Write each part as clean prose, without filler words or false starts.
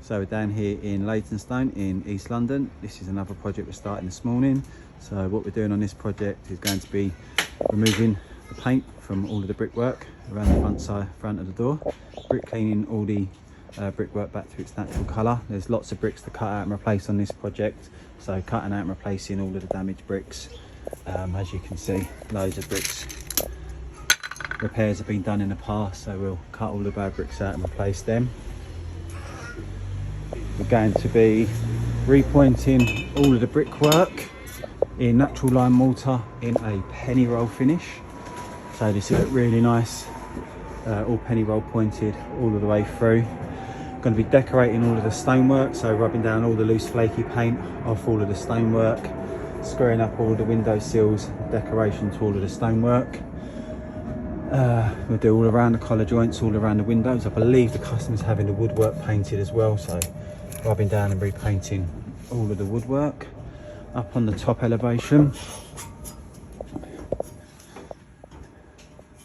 So we're down here in Leytonstone in East London. This is another project we're starting this morning. So what we're doing on this project is going to be removing the paint from all of the brickwork around the front of the door, brick cleaning all the brickwork back to its natural colour. There's lots of bricks to cut out and replace on this project, so cutting out and replacing all of the damaged bricks. As you can see, loads of bricks. Repairs have been done in the past, so we'll cut all the bad bricks out and replace them. We're going to be repointing all of the brickwork in natural lime mortar in a penny roll finish. So this is really nice, all penny roll pointed all of the way through. Going to be decorating all of the stonework, so rubbing down all the loose flaky paint off all of the stonework, screwing up all the window sills, decoration to all of the stonework. We'll do all around the collar joints, all around the windows. I believe the customer's having the woodwork painted as well, so rubbing down and repainting all of the woodwork. Up on the top elevation,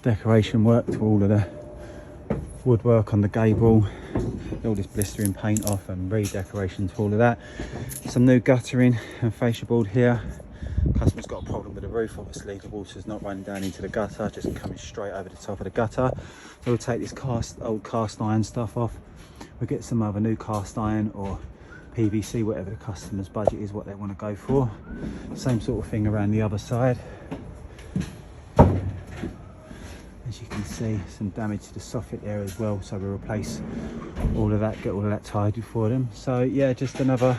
decoration work to all of the woodwork on the gable, all this blistering paint off and redecoration to all of that. Some new guttering and fascia board here. Customer's got a problem with the roof, obviously the water's not running down into the gutter, just coming straight over the top of the gutter. So we'll take this old cast iron stuff off. We'll get some other new cast iron or PVC, whatever the customer's budget is, what they want to go for. Same sort of thing around the other side. As you can see, some damage to the soffit there as well, so we'll replace all of that, get all of that tidy for them. So yeah, just another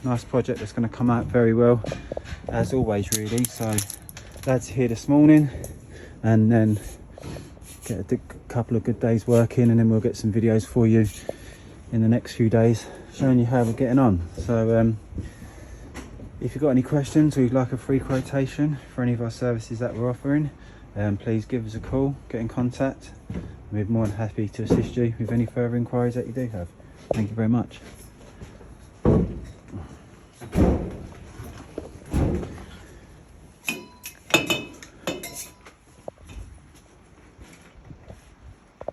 nice project that's going to come out very well, as always really. So lads here this morning, and then get a couple of good days working, and then we'll get some videos for you in the next few days showing you how we're getting on. So if you've got any questions or you'd like a free quotation for any of our services that we're offering, please give us a call, get in contact. We're more than happy to assist you with any further inquiries that you do have. Thank you very much.